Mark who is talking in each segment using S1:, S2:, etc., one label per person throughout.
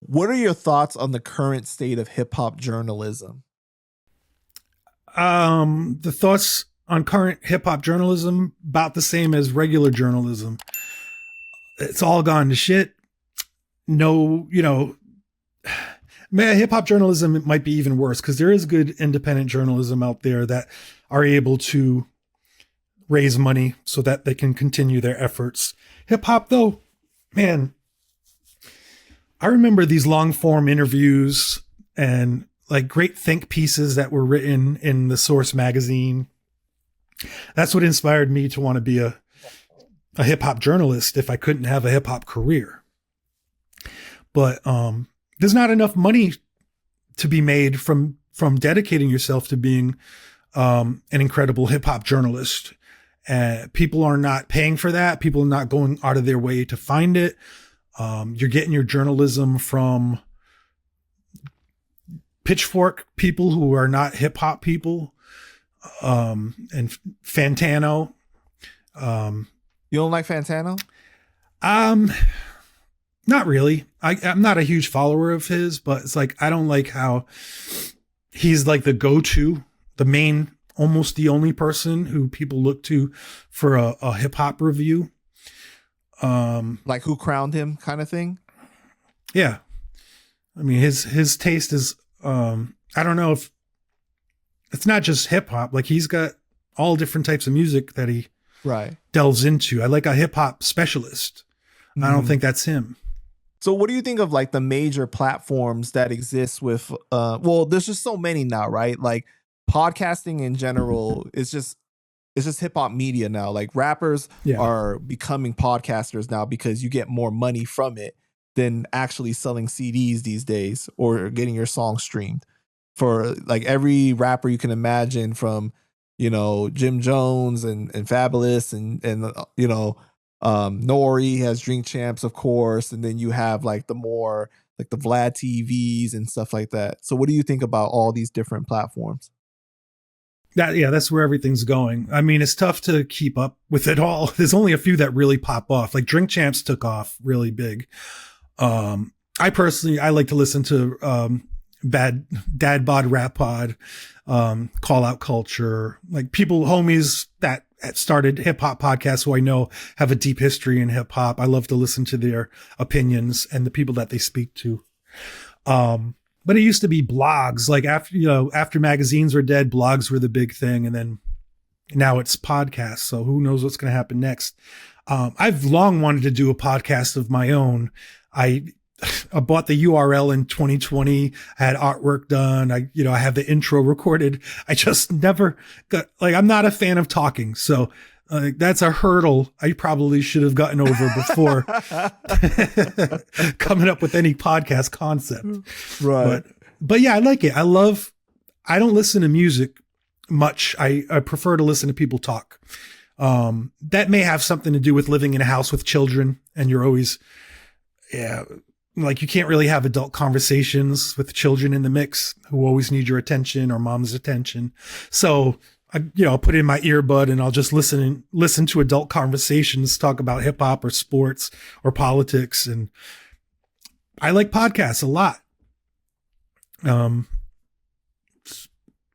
S1: What are your thoughts on the current state of hip hop journalism?
S2: The thoughts on current hip hop journalism about the same as regular journalism. It's all gone to shit. No, man, hip hop journalism might be even worse because there is good independent journalism out there that are able to raise money so that they can continue their efforts. Hip hop, though, man, I remember these long form interviews and like great think pieces that were written in the Source magazine. That's what inspired me to want to be a hip hop journalist if I couldn't have a hip hop career. But there's not enough money to be made from dedicating yourself to being an incredible hip hop journalist. People are not paying for that. People are not going out of their way to find it. You're getting your journalism from pitchfork people who are not hip hop people, and Fantano.
S1: You don't like Fantano?
S2: Not really. I'm not a huge follower of his, but it's like, I don't like how he's like the go-to, the main, almost the only person who people look to for a hip hop review.
S1: Like who crowned him kind of thing?
S2: Yeah. I mean, his taste is, I don't know if it's not just hip hop. Like he's got all different types of music that he delves into. I like a hip hop specialist. I don't think that's him.
S1: So what do you think of like the major platforms that exist with, well, there's just so many now, right? Like podcasting in general is just, it's just hip hop media now. Like rappers are becoming podcasters now because you get more money from it than actually selling CDs these days or getting your song streamed. For like every rapper you can imagine, from, Jim Jones and Fabulous and Nori has Drink Champs, of course. And then you have like the more like the VladTVs and stuff like that. So what do you think about all these different platforms?
S2: That's where everything's going. I mean, it's tough to keep up with it all. There's only a few that really pop off. Like Drink Champs took off really big. I like to listen to Bad Dad Bod Rap Pod, Call Out Culture, like homies that started hip hop podcasts who I know have a deep history in hip hop. I love to listen to their opinions and the people that they speak to. But it used to be blogs. Like after magazines were dead, blogs were the big thing. And then now it's podcasts. So who knows what's going to happen next? I've long wanted to do a podcast of my own. I bought the URL in 2020, I had artwork done. I have the intro recorded. I just never got, I'm not a fan of talking. So that's a hurdle I probably should have gotten over before coming up with any podcast concept.
S1: Right.
S2: But yeah, I like it. I don't listen to music much. I prefer to listen to people talk. That may have something to do with living in a house with children and you're always, like you can't really have adult conversations with children in the mix who always need your attention or mom's attention. So I'll put in my earbud and I'll just listen to adult conversations, talk about hip hop or sports or politics. And I like podcasts a lot.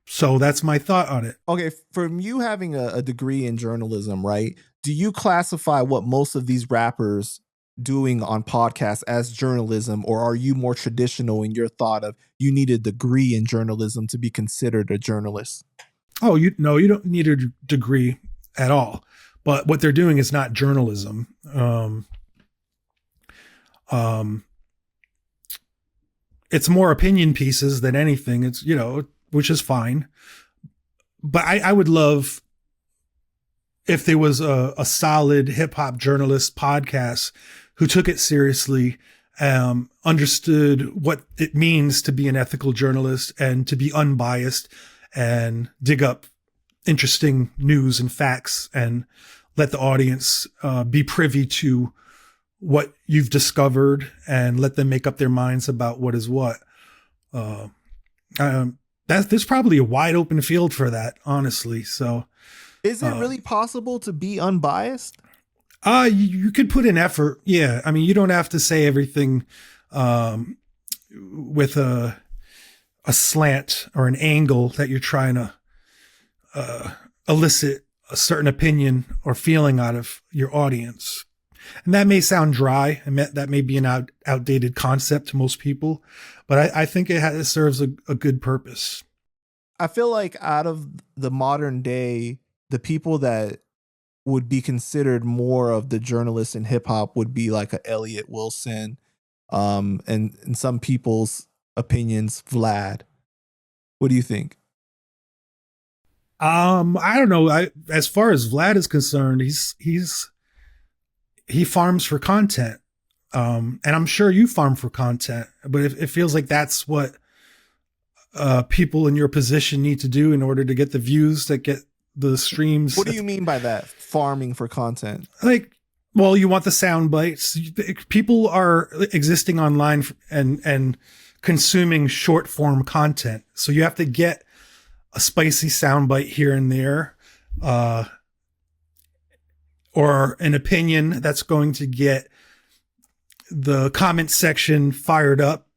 S2: So that's my thought on it.
S1: Okay. From you having a degree in journalism, right? Do you classify what most of these rappers doing on podcasts as journalism, or are you more traditional in your thought of you need a degree in journalism to be considered a journalist?
S2: Oh, you don't need a degree at all. But what they're doing is not journalism. It's more opinion pieces than anything. It's, which is fine. But I would love if there was a solid hip hop journalist podcast who took it seriously, understood what it means to be an ethical journalist and to be unbiased and dig up interesting news and facts and let the audience be privy to what you've discovered and let them make up their minds about what is what. There's probably a wide open field for that, honestly. So
S1: is it really possible to be unbiased?
S2: You could put in effort. Yeah. I mean, you don't have to say everything, with a slant or an angle that you're trying to, elicit a certain opinion or feeling out of your audience. And that may sound dry, and that may be an outdated concept to most people, but I think it serves a good purpose.
S1: I feel like out of the modern day, the people that would be considered more of the journalists in hip hop would be like a Elliot Wilson, and in some people's opinions, Vlad. What do you think?
S2: I don't know. As far as Vlad is concerned, he farms for content. And I'm sure you farm for content, but it feels like that's what people in your position need to do in order to get the views, that get the streams.
S1: What do you mean by that? Farming for content?
S2: Like, well, you want the sound bites. People are existing online and consuming short form content. So you have to get a spicy soundbite here and there, or an opinion that's going to get the comment section fired up,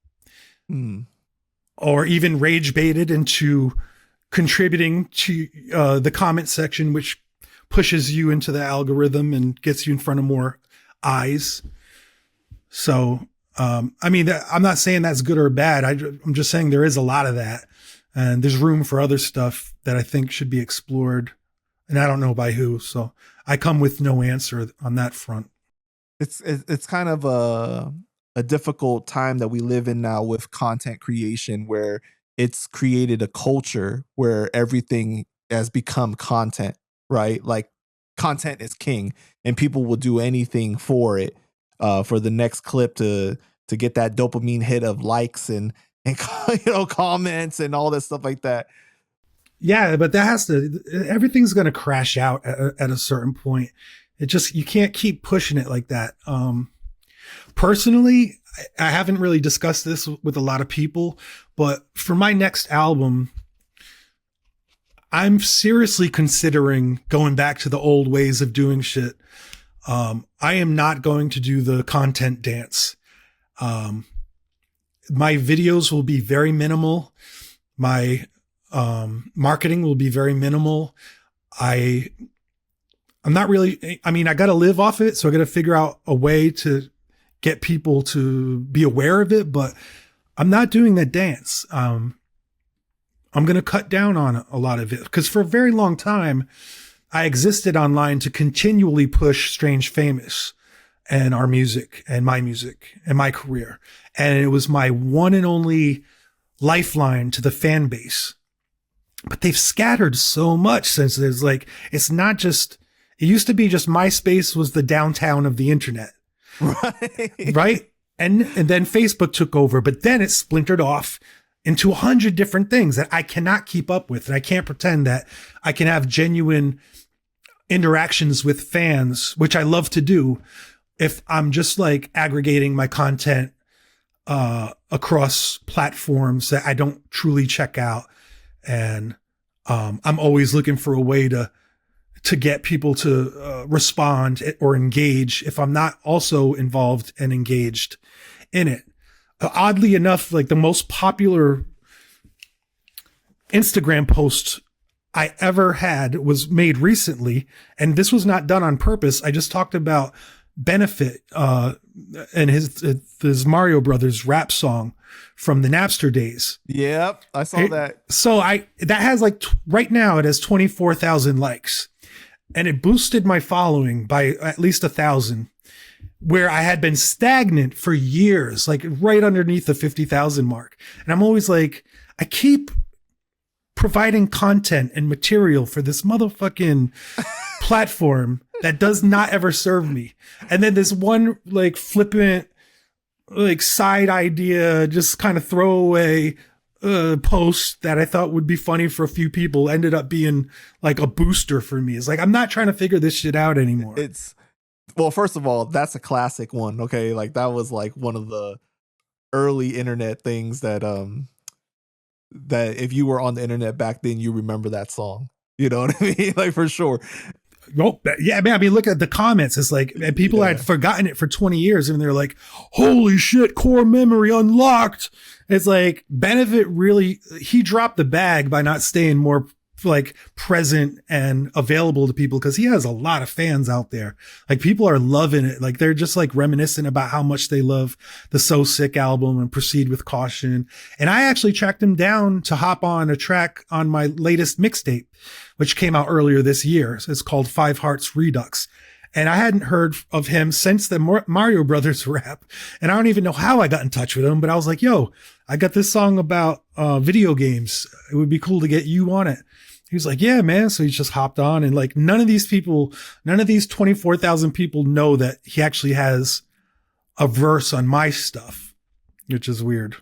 S2: or even rage baited into contributing to the comment section, which pushes you into the algorithm and gets you in front of more eyes. So, I mean, I'm not saying that's good or bad. I'm just saying there is a lot of that. And there's room for other stuff that I think should be explored. And I don't know by who. So I come with no answer on that front.
S1: It's kind of a difficult time that we live in now with content creation, where it's created a culture where everything has become content, right? Like content is king, and people will do anything for it, for the next clip to get that dopamine hit of likes and comments and all this stuff like that.
S2: Yeah, but everything's going to crash out at a certain point. You can't keep pushing it like that. Personally, I haven't really discussed this with a lot of people, but for my next album, I'm seriously considering going back to the old ways of doing shit. I am not going to do the content dance. My videos will be very minimal. My marketing will be very minimal. I'm not really, I mean, I got to live off it. So I got to figure out a way to get people to be aware of it, but I'm not doing that dance. I'm going to cut down on a lot of it, because for a very long time, I existed online to continually push Strange Famous and our music and my career. And it was my one and only lifeline to the fan base. But they've scattered so much since it's not just, it used to be just MySpace was the downtown of the internet. Right. Right. And then Facebook took over, but then it splintered off into 100 different things that I cannot keep up with. And I can't pretend that I can have genuine interactions with fans, which I love to do, if I'm just like aggregating my content across platforms that I don't truly check out. And I'm always looking for a way to get people to respond or engage if I'm not also involved and engaged in it. Oddly enough, like the most popular Instagram post I ever had was made recently, and this was not done on purpose. I just talked about Benefit and his Mario Brothers rap song from the Napster days.
S1: Yep, I saw that.
S2: So that has right now it has 24,000 likes, and it boosted my following by at least 1,000, where I had been stagnant for years, like right underneath the 50,000 mark. And I'm always like, I keep providing content and material for this motherfucking platform that does not ever serve me. And then this one like flippant, like side idea, just kind of throwaway post that I thought would be funny for a few people ended up being like a booster for me. It's like, I'm not trying to figure this shit out anymore.
S1: Well, first of all, that's a classic one. Okay. Like that was like one of the early internet things that if you were on the internet back then, you remember that song. You know what I mean? Like for sure.
S2: Well, yeah, man. I mean, look at the comments. It's like, and people had forgotten it for 20 years, and they're like, "Holy shit, core memory unlocked." It's like Benefit really, he dropped the bag by not staying more like present and available to people, because he has a lot of fans out there. Like, people are loving it. Like, they're just like reminiscing about how much they love the So Sick album and Proceed with Caution. And I actually tracked him down to hop on a track on my latest mixtape, which came out earlier this year. It's called Five Hearts Redux. And I hadn't heard of him since the Mario Brothers rap. And I don't even know how I got in touch with him, but I was like, yo, I got this song about video games. It would be cool to get you on it. He was like, yeah, man. So he just hopped on, and like, none of these 24,000 people know that he actually has a verse on my stuff, which is weird.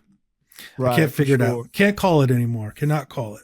S2: Right, I can't figure it out. Can't call it anymore. Cannot call it.